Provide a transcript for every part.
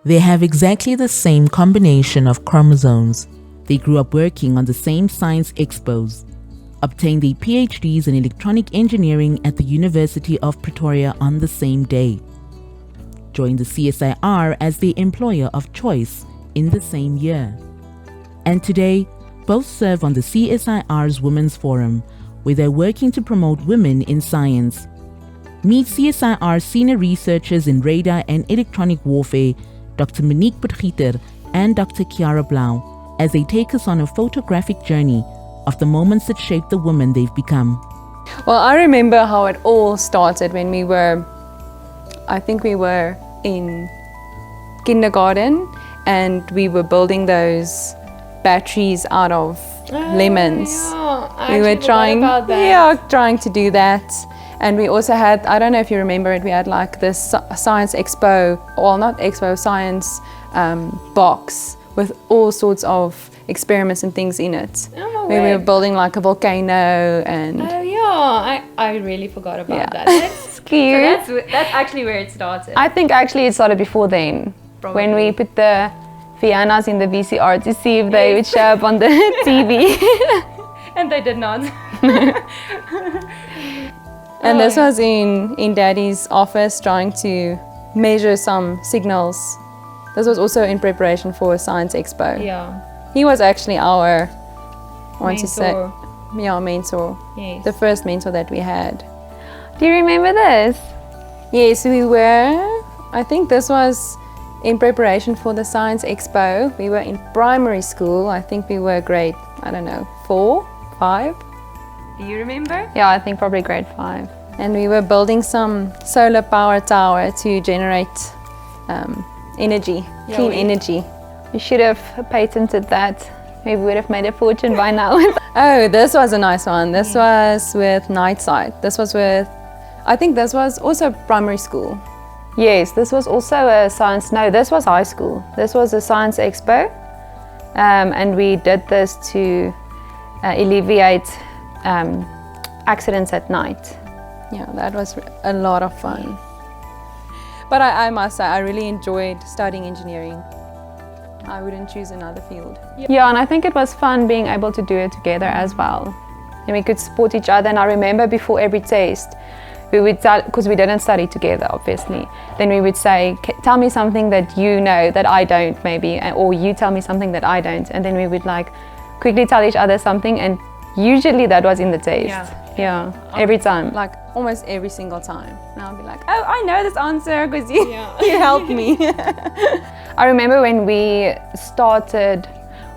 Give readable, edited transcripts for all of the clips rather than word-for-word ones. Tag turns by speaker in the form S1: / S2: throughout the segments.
S1: They have exactly the same combination of chromosomes. They grew up working on the same science expos, obtained their PhDs in electronic engineering at the University of Pretoria on the same day, joined the CSIR as the employer of choice in the same year. And today, both serve on the CSIR's Women's Forum, where they're working to promote women in science. Meet CSIR senior researchers in radar and electronic warfare, Dr. Monique Potgieter and Dr. Ciara Blaauw, as they take us on a photographic journey of the moments that shaped the women they've become.
S2: Well, I remember how it all started when I think we were in kindergarten and we were building those batteries out of lemons.
S3: Yeah,
S2: we were trying to do that. And we also had, I don't know if you remember it, we had like this science expo, well not expo, science box with all sorts of experiments and things in it. We were building like a volcano and...
S3: Oh yeah, I really forgot about that. That's
S2: cute.
S3: So that's actually where it started.
S2: I think actually it started before then.
S3: Probably.
S2: When we put the Viennas in the VCR to see if they would show up on the TV.
S3: And they did not.
S2: And this was in Daddy's office trying to measure some signals. This was also in preparation for a science expo.
S3: Yeah.
S2: He was actually our,
S3: Mentor.
S2: Mentor.
S3: Yes.
S2: The first mentor that we had. Do you remember this? Yes, we were. I think this was in preparation for the science expo. We were in primary school. I think we were grade, 4, 5.
S3: Do you remember?
S2: Yeah, I think probably grade 5. And we were building some solar power tower to generate energy, clean energy. We should have patented that. Maybe we would have made a fortune by now. Oh, this was a nice one. This was with Night Sight. I think this was also primary school. Yes, this was also a science, this was high school. This was a science expo. And we did this to alleviate accidents at night. Yeah, that was a lot of fun. But I must say, I really enjoyed studying engineering. I wouldn't choose another field. Yeah, and I think it was fun being able to do it together as well. And we could support each other. And I remember before every test, we would tell, because we didn't study together, obviously, then we would say, tell me something that you know that I don't, maybe, or you tell me something that I don't. And then we would like quickly tell each other something, and usually that was in the test. Yeah, every time. Like almost every single time. And I'll be like, oh, I know this answer because you helped me. I remember when we started,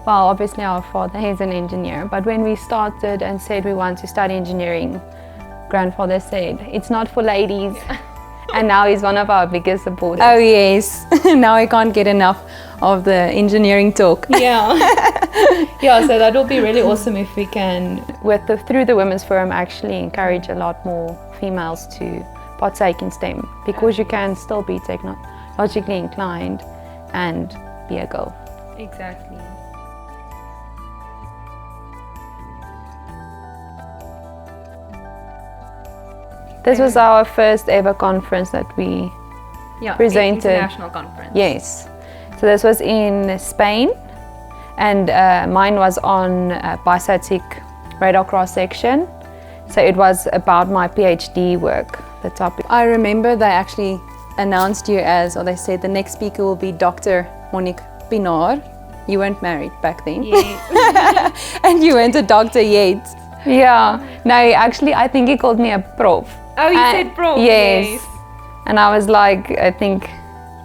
S2: well, obviously our father is an engineer, but when we started and said we want to study engineering, grandfather said, it's not for ladies. And now he's one of our biggest supporters. Oh yes, now I can't get enough of the engineering talk.
S3: Yeah. Yeah, so that will be really awesome if we can,
S2: through the Women's Forum, actually encourage a lot more females to partake in STEM, because you can still be technologically inclined and be a girl.
S3: Exactly.
S2: This was our first ever conference that we presented.
S3: International conference.
S2: Yes. So this was in Spain, and mine was on bistatic radar cross section. So it was about my PhD work, the topic. I remember they actually announced you as, or they said the next speaker will be Dr. Monique. You weren't married back then.
S3: Yes.
S2: And you weren't a doctor yet. Yeah. No, actually, I think he called me a prof.
S3: Oh, you said prof?
S2: Yes. And I was like, I think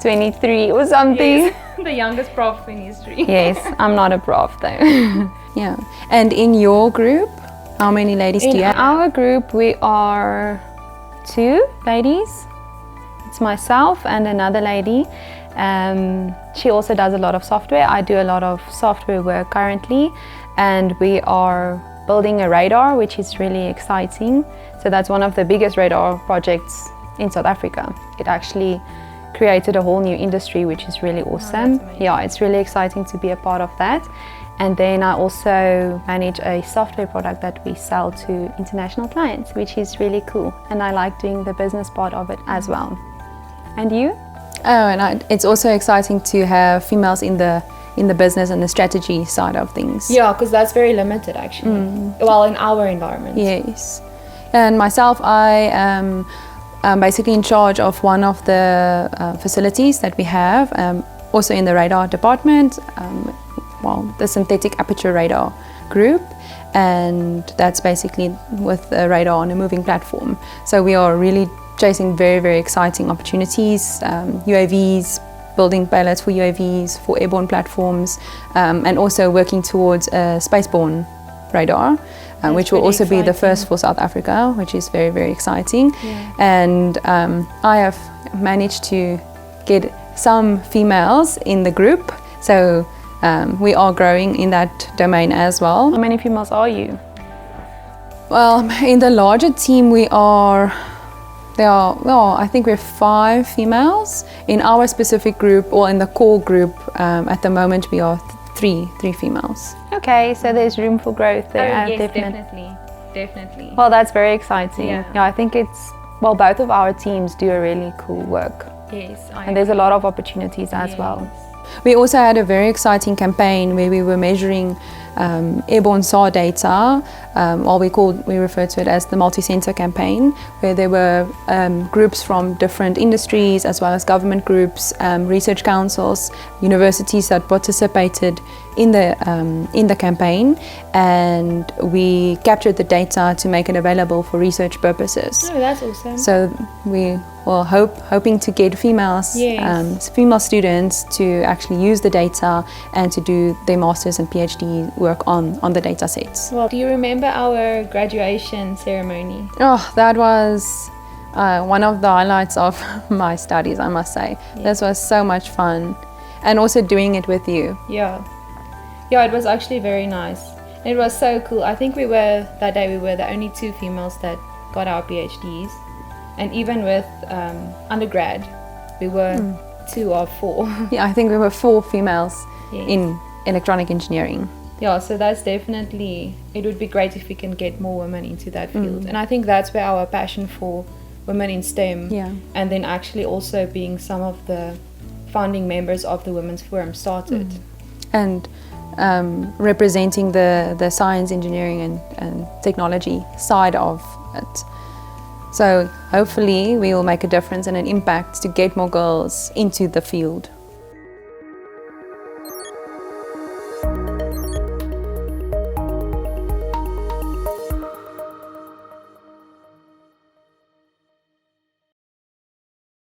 S2: 23 or something.
S3: Yes. The youngest prof in history.
S2: Yes, I'm not a prof though. Yeah. And in your group, how many ladies do you have? In our group, we are 2 ladies. It's myself and another lady. She also does a lot of software. I do a lot of software work currently, and we are building a radar, which is really exciting. So that's one of the biggest radar projects in South Africa. It actually created a whole new industry, which is really awesome. Yeah, it's really exciting to be a part of that. And then I also manage a software product that we sell to international clients, which is really cool. And I like doing the business part of it as well. And you? Oh, and it's also exciting to have females in the business and the strategy side of things.
S3: Yeah, because that's very limited actually. Well, in our environment.
S2: Yes. And myself, I am basically in charge of one of the facilities that we have, also in the radar department, the synthetic aperture radar group, and that's basically with the radar on a moving platform. So we are really chasing very, very exciting opportunities, UAVs, building payloads for UAVs, for airborne platforms, and also working towards a spaceborne radar, which will also be the first for South Africa, which is very, very exciting.
S3: Yeah.
S2: And I have managed to get some females in the group, so we are growing in that domain as well.
S4: How many females are you?
S2: Well, in the larger team I think we're 5 females. In our specific group, or in the core group, at the moment we are three females.
S4: Okay, so there's room for growth there.
S3: yes, definitely.
S4: Well, that's very exciting.
S3: Yeah.
S4: I think both of our teams do a really cool work.
S3: Yes,
S4: And there's a lot of opportunities as well.
S2: We also had a very exciting campaign where we were measuring airborne SAR data, we refer to it as the multi-sensor campaign, where there were groups from different industries as well as government groups, research councils, universities that participated in the campaign, and we captured the data to make it available for research purposes.
S3: Oh, that's awesome.
S2: So we were hoping to get females,
S3: Yes.
S2: female students to actually use the data and to do their masters and PhD work on the data sets.
S3: Well, do you remember our graduation ceremony?
S2: Oh, that was one of the highlights of my studies, I must say.
S3: Yeah.
S2: This was so much fun, and also doing it with you.
S3: Yeah, it was actually very nice. It was so cool. I think that day we were the only 2 females that got our PhDs. And even with undergrad, we were 2 of 4.
S2: Yeah, I think we were 4 females
S3: Yes.
S2: in electronic engineering.
S3: Yeah, so that's definitely, it would be great if we can get more women into that field. And I think that's where our passion for women in STEM, and then actually also being some of the founding members of the Women's Forum started.
S2: And representing the science, engineering and technology side of it. So hopefully we will make a difference and an impact to get more girls into the field.